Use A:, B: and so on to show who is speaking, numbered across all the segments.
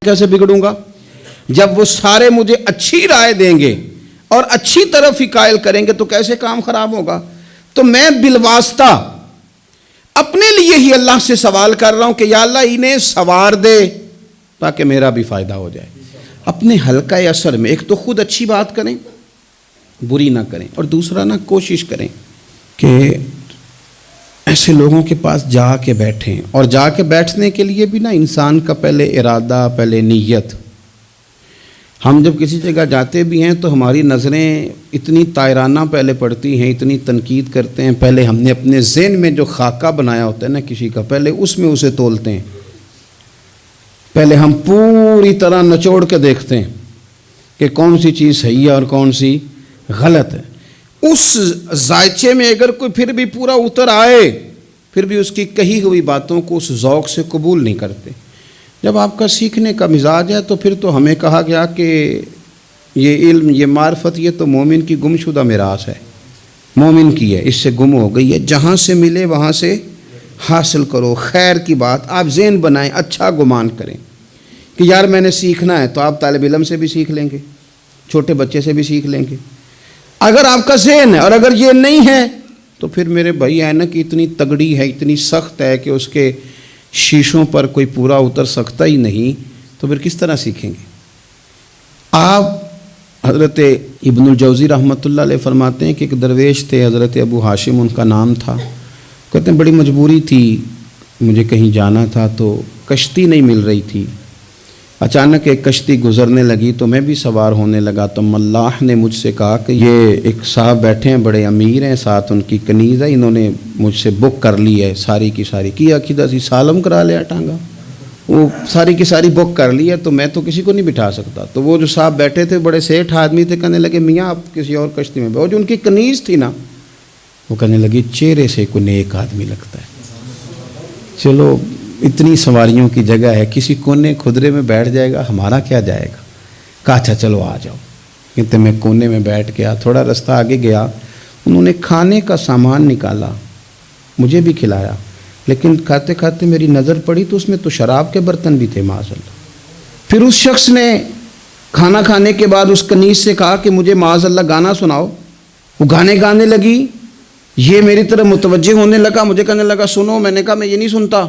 A: کیسے بگڑوں گا؟ جب وہ سارے مجھے اچھی رائے دیں گے اور اچھی طرف ہی قائل کریں گے تو کیسے کام خراب ہوگا؟ تو میں بالواسطہ اپنے لیے ہی اللہ سے سوال کر رہا ہوں کہ یا اللہ انہیں سوار دے تاکہ میرا بھی فائدہ ہو جائے۔ اپنے حلقہ اثر میں ایک تو خود اچھی بات کریں، بری نہ کریں، اور دوسرا نہ کوشش کریں کہ ایسے لوگوں کے پاس جا کے بیٹھیں، اور جا کے بیٹھنے کے لیے بھی نا انسان کا پہلے ارادہ، پہلے نیت۔ ہم جب کسی جگہ جاتے بھی ہیں تو ہماری نظریں اتنی طائرانہ پہلے پڑتی ہیں، اتنی تنقید کرتے ہیں، پہلے ہم نے اپنے ذہن میں جو خاکہ بنایا ہوتا ہے نا کسی کا، پہلے اس میں اسے تولتے ہیں، پہلے ہم پوری طرح نچوڑ کے دیکھتے ہیں کہ کون سی چیز صحیح ہے اور کون سی غلط ہے۔ اس ذائچے میں اگر کوئی پھر بھی پورا اتر آئے، پھر بھی اس کی کہی ہوئی باتوں کو اس ذوق سے قبول نہیں کرتے۔ جب آپ کا سیکھنے کا مزاج ہے تو پھر تو ہمیں کہا گیا کہ یہ علم، یہ معرفت، یہ تو مومن کی گم شدہ میراث ہے، مومن کی ہے، اس سے گم ہو گئی ہے، جہاں سے ملے وہاں سے حاصل کرو، خیر کی بات آپ ذہن بنائیں، اچھا گمان کریں کہ یار میں نے سیکھنا ہے، تو آپ طالب علم سے بھی سیکھ لیں گے، چھوٹے بچے سے بھی سیکھ لیں گے۔ اگر آپ کا ذہن ہے اور اگر یہ نہیں ہے تو پھر میرے بھائی اینک اتنی تگڑی ہے، اتنی سخت ہے کہ اس کے شیشوں پر کوئی پورا اتر سکتا ہی نہیں، تو پھر کس طرح سیکھیں گے؟ آپ حضرت ابن الجوزی رحمۃ اللہ علیہ فرماتے ہیں کہ ایک درویش تھے، حضرت ابو ہاشم ان کا نام تھا، کہتے ہیں بڑی مجبوری تھی، مجھے کہیں جانا تھا تو کشتی نہیں مل رہی تھی، اچانک ایک کشتی گزرنے لگی تو میں بھی سوار ہونے لگا، تو ملاح نے مجھ سے کہا کہ یہ ایک صاحب بیٹھے ہیں، بڑے امیر ہیں، ساتھ ان کی کنیز ہے، انہوں نے مجھ سے بک کر لی ہے ساری کی ساری، کی عقیدہ سی سالم کرا لیا ٹانگا، وہ ساری کی ساری بک کر لی ہے، تو میں تو کسی کو نہیں بٹھا سکتا۔ تو وہ جو صاحب بیٹھے تھے بڑے سیٹھ آدمی تھے، کہنے لگے میاں آپ کسی اور کشتی میں، وہ جو ان کی کنیز تھی نا، وہ کہنے لگی چہرے سے کوئی نیک آدمی لگتا ہے، چلو اتنی سواریوں کی جگہ ہے، کسی کونے خدرے میں بیٹھ جائے گا، ہمارا کیا جائے گا؟ کہا اچھا چلو آ جاؤ۔ کہتے میں کونے میں بیٹھ گیا، تھوڑا رستہ آگے گیا، انہوں نے کھانے کا سامان نکالا، مجھے بھی کھلایا، لیکن کھاتے کھاتے میری نظر پڑی تو اس میں تو شراب کے برتن بھی تھے معاذ اللہ۔ پھر اس شخص نے کھانا کھانے کے بعد اس کنیز سے کہا کہ مجھے معاذ اللہ گانا سناؤ، وہ گانے گانے لگی، یہ میری طرف متوجہ ہونے لگا، مجھے کہنے لگا سنو، میں نے کہا میں یہ نہیں سنتا۔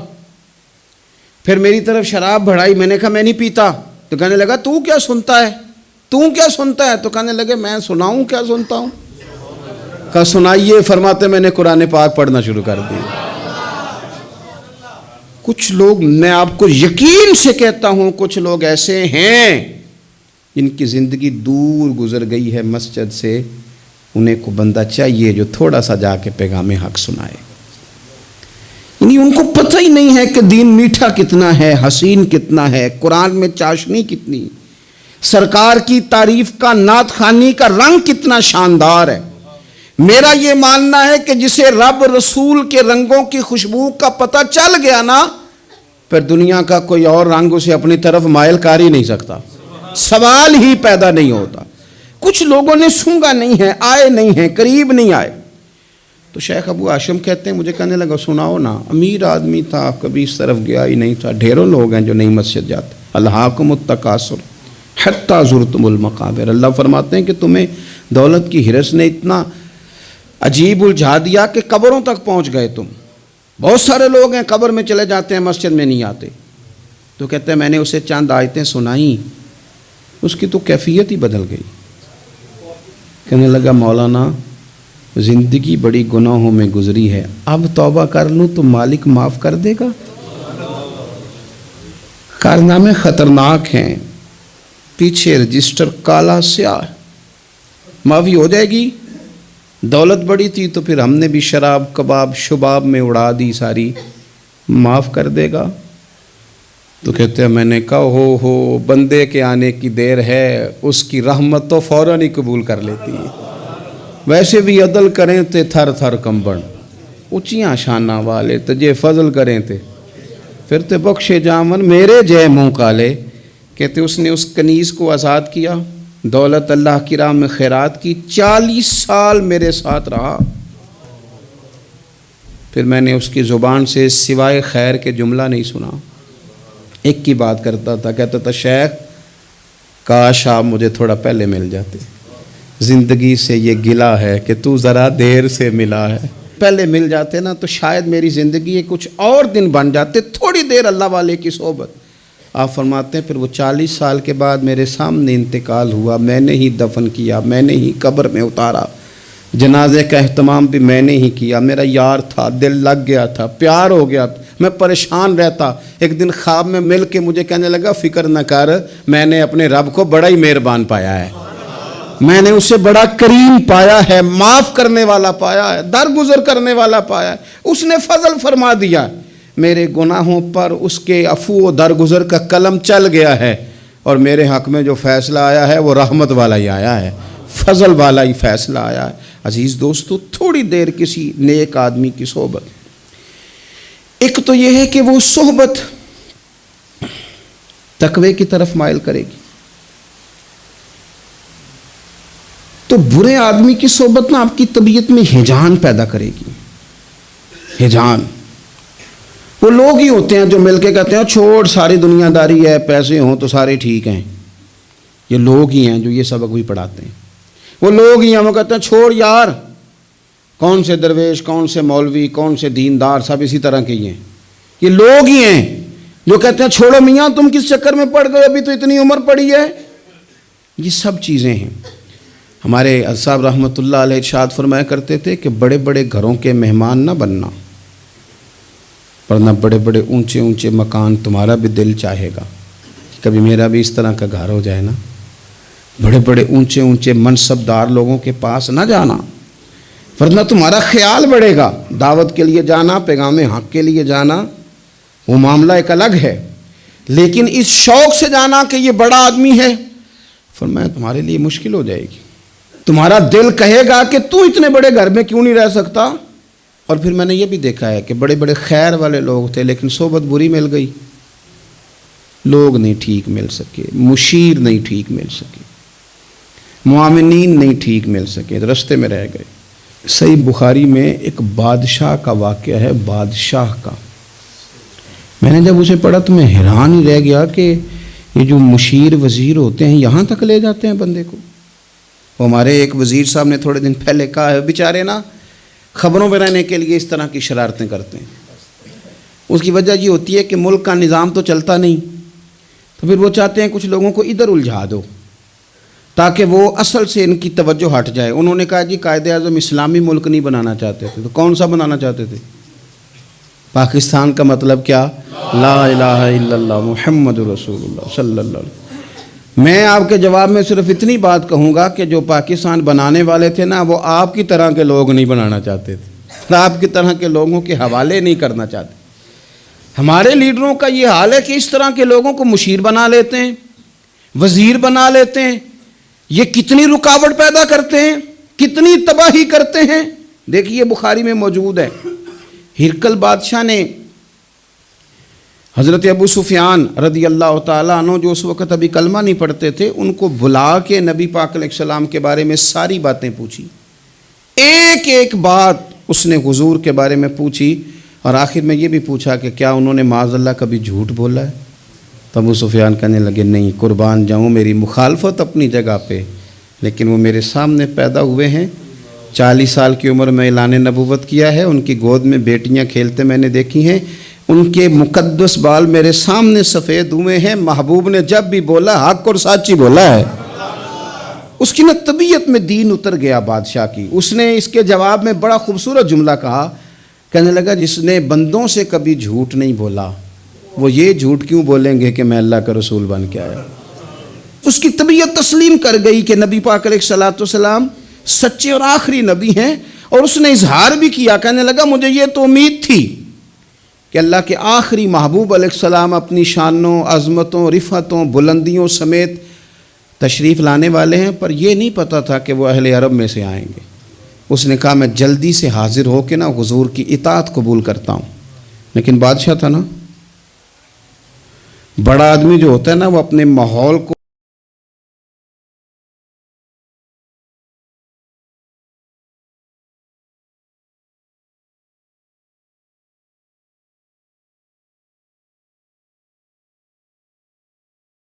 A: پھر میری طرف شراب بڑھائی، میں نے کہا میں نہیں پیتا، تو کہنے لگا تو کیا سنتا ہے، تو کیا سنتا ہے؟ تو کہنے لگے میں سناؤں کیا سنتا ہوں؟ کہا سنائیے، فرماتے میں نے قرآن پاک پڑھنا شروع کر دیا۔ کچھ لوگ، میں آپ کو یقین سے کہتا ہوں، کچھ لوگ ایسے ہیں جن کی زندگی دور گزر گئی ہے مسجد سے، انہیں کو بندہ چاہیے جو تھوڑا سا جا کے پیغام حق سنائے۔ یعنی ان کو پتہ ہی نہیں ہے کہ دین میٹھا کتنا ہے، حسین کتنا ہے، قرآن میں چاشنی کتنی، سرکار کی تعریف کا، نعت خوانی کا رنگ کتنا شاندار ہے۔ میرا یہ ماننا ہے کہ جسے رب رسول کے رنگوں کی خوشبو کا پتہ چل گیا نا، پھر دنیا کا کوئی اور رنگ اسے اپنی طرف مائل کر ہی نہیں سکتا، سوال ہی پیدا نہیں ہوتا۔ کچھ لوگوں نے سونگا نہیں ہے، آئے نہیں ہیں، قریب نہیں آئے۔ تو شیخ ابو ہاشم کہتے ہیں، مجھے کہنے لگا سناؤ نا، امیر آدمی تھا، کبھی اس طرف گیا ہی نہیں تھا، ڈھیروں لوگ ہیں جو نہیں مسجد جاتے، الہاکم التکاثر حتی زرتم المقابر، اللہ فرماتے ہیں کہ تمہیں دولت کی ہرس نے اتنا عجیب الجھا دیا کہ قبروں تک پہنچ گئے تم۔ بہت سارے لوگ ہیں قبر میں چلے جاتے ہیں، مسجد میں نہیں آتے۔ تو کہتے ہیں میں نے اسے چند آیتیں سنائیں، اس کی تو کیفیت ہی بدل گئی۔ کہنے لگا مولانا زندگی بڑی گناہوں میں گزری ہے، اب توبہ کر لوں تو مالک معاف کر دے گا؟ کارنامے خطرناک ہیں، پیچھے رجسٹر کالا سیاہ، معافی ہو جائے گی۔ دولت بڑی تھی تو پھر ہم نے بھی شراب کباب شباب میں اڑا دی ساری، معاف کر دے گا؟ تو کہتے ہیں میں نے کہا ہو بندے کے آنے کی دیر ہے، اس کی رحمت تو فوراً ہی قبول کر لیتی ہے، ویسے بھی عدل کریں تے تھر تھر کمبن، اونچیاں شانہ والے تجھے فضل کریں تے پھر تے بخشے جامن میرے جے منہ کالے۔ کہتے اس نے اس کنیز کو آزاد کیا، دولت اللہ کی راہ میں خیرات کی، 40 سال میرے ساتھ رہا، پھر میں نے اس کی زبان سے سوائے خیر کے جملہ نہیں سنا۔ ایک کی بات کرتا تھا، کہتا تھا شیخ کاش آپ مجھے تھوڑا پہلے مل جاتے، زندگی سے یہ گلہ ہے کہ تو ذرا دیر سے ملا ہے، پہلے مل جاتے نا تو شاید میری زندگی کچھ اور دن بن جاتے، تھوڑی دیر اللہ والے کی صحبت۔ آپ فرماتے ہیں پھر وہ 40 سال کے بعد میرے سامنے انتقال ہوا، میں نے ہی دفن کیا، میں نے ہی قبر میں اتارا، جنازے کا اہتمام بھی میں نے ہی کیا، میرا یار تھا، دل لگ گیا تھا، پیار ہو گیا تھا، میں پریشان رہتا، ایک دن خواب میں مل کے مجھے کہنے لگا فکر نہ کر، میں نے اپنے رب کو بڑا ہی مہربان پایا ہے، میں نے اسے بڑا کریم پایا ہے، معاف کرنے والا پایا ہے، درگزر کرنے والا پایا ہے، اس نے فضل فرما دیا، میرے گناہوں پر اس کے عفو و درگزر کا قلم چل گیا ہے، اور میرے حق میں جو فیصلہ آیا ہے وہ رحمت والا ہی آیا ہے، فضل والا ہی فیصلہ آیا ہے۔ عزیز دوستو، تھوڑی دیر کسی نیک آدمی کی صحبت، ایک تو یہ ہے کہ وہ صحبت تقوی کی طرف مائل کرے گی، تو برے آدمی کی صحبت نا آپ کی طبیعت میں ہجان پیدا کرے گی، ہجان۔ وہ لوگ ہی ہوتے ہیں جو مل کے کہتے ہیں چھوڑ ساری دنیا داری ہے، پیسے ہوں تو سارے ٹھیک ہیں، یہ لوگ ہی ہیں جو یہ سبق بھی پڑھاتے ہیں، وہ لوگ ہی ہیں وہ کہتے ہیں چھوڑ یار، کون سے درویش، کون سے مولوی، کون سے دیندار، سب اسی طرح کے ہی ہیں، یہ لوگ ہی ہیں جو کہتے ہیں چھوڑو میاں تم کس چکر میں پڑ گئے، ابھی تو اتنی عمر پڑی ہے۔ یہ سب چیزیں ہیں۔ ہمارے صاحب رحمۃ اللہ علیہ ارشاد فرمایا کرتے تھے کہ بڑے بڑے گھروں کے مہمان نہ بننا، ورنہ بڑے بڑے اونچے اونچے مکان تمہارا بھی دل چاہے گا، کبھی میرا بھی اس طرح کا گھر ہو جائے نا۔ بڑے بڑے اونچے اونچے منصب دار لوگوں کے پاس نہ جانا، ورنہ تمہارا خیال بڑھے گا، دعوت کے لیے جانا، پیغام حق کے لیے جانا، وہ معاملہ ایک الگ ہے، لیکن اس شوق سے جانا کہ یہ بڑا آدمی ہے، فرمایا تمہارے لیے مشکل ہو جائے گی، تمہارا دل کہے گا کہ تو اتنے بڑے گھر میں کیوں نہیں رہ سکتا۔ اور پھر میں نے یہ بھی دیکھا ہے کہ بڑے بڑے خیر والے لوگ تھے لیکن صحبت بری مل گئی، لوگ نہیں ٹھیک مل سکے، مشیر نہیں ٹھیک مل سکے، معاونین نہیں ٹھیک مل سکے، رستے میں رہ گئے۔ صحیح بخاری میں ایک بادشاہ کا واقعہ ہے، بادشاہ کا، میں نے جب اسے پڑھا تو میں حیران ہی رہ گیا کہ یہ جو مشیر وزیر ہوتے ہیں یہاں تک لے جاتے ہیں بندے کو۔ ہمارے ایک وزیر صاحب نے تھوڑے دن پہلے کہا ہے بیچارے نا خبروں میں رہنے کے لیے اس طرح کی شرارتیں کرتے ہیں، اس کی وجہ یہ ہوتی ہے کہ ملک کا نظام تو چلتا نہیں، تو پھر وہ چاہتے ہیں کچھ لوگوں کو ادھر الجھا دو تاکہ وہ اصل سے ان کی توجہ ہٹ جائے۔ انہوں نے کہا جی قائد اعظم اسلامی ملک نہیں بنانا چاہتے تھے، تو کون سا بنانا چاہتے تھے؟ پاکستان کا مطلب کیا؟ لا الہ الا اللہ محمد رسول اللہ صلی اللہ علیہ وسلم۔ میں آپ کے جواب میں صرف اتنی بات کہوں گا کہ جو پاکستان بنانے والے تھے نا وہ آپ کی طرح کے لوگ نہیں بنانا چاہتے تھے، آپ کی طرح کے لوگوں کے حوالے نہیں کرنا چاہتے۔ ہمارے لیڈروں کا یہ حال ہے کہ اس طرح کے لوگوں کو مشیر بنا لیتے ہیں، وزیر بنا لیتے ہیں، یہ کتنی رکاوٹ پیدا کرتے ہیں، کتنی تباہی کرتے ہیں۔ دیکھیے بخاری میں موجود ہے، ہرقل بادشاہ نے حضرت ابو سفیان رضی اللہ تعالیٰ عنہ جو اس وقت ابھی کلمہ نہیں پڑھتے تھے ان کو بلا کے نبی پاک علیہ السلام کے بارے میں ساری باتیں پوچھی، ایک ایک بات اس نے حضور کے بارے میں پوچھی، اور آخر میں یہ بھی پوچھا کہ کیا انہوں نے معاذ اللہ کبھی جھوٹ بولا ہے؟ تو ابو سفیان کہنے لگے نہیں، قربان جاؤں میری مخالفت اپنی جگہ پہ، لیکن وہ میرے سامنے پیدا ہوئے ہیں، 40 سال کی عمر میں اعلان نبوت کیا ہے، ان کی گود میں بیٹیاں کھیلتے میں نے دیکھی ہیں، ان کے مقدس بال میرے سامنے سفید ہوئے ہیں، محبوب نے جب بھی بولا حق اور سچی بولا ہے۔ اس کی نا طبیعت میں دین اتر گیا بادشاہ کی۔ اس نے اس کے جواب میں بڑا خوبصورت جملہ کہا، کہنے لگا جس نے بندوں سے کبھی جھوٹ نہیں بولا وہ یہ جھوٹ کیوں بولیں گے کہ میں اللہ کا رسول بن کے آیا۔ اس کی طبیعت تسلیم کر گئی کہ نبی پاک علیہ الصلوۃ والسلام سچے اور آخری نبی ہیں، اور اس نے اظہار بھی کیا، کہنے لگا مجھے یہ تو امید تھی کہ اللہ کے آخری محبوب علیہ السلام اپنی شانوں، عظمتوں، رفعتوں، بلندیوں سمیت تشریف لانے والے ہیں، پر یہ نہیں پتہ تھا کہ وہ اہل عرب میں سے آئیں گے۔ اس نے کہا میں جلدی سے حاضر ہو کے نا حضور کی اطاعت قبول کرتا ہوں، لیکن بادشاہ تھا نا، بڑا آدمی جو ہوتا ہے نا وہ اپنے ماحول کو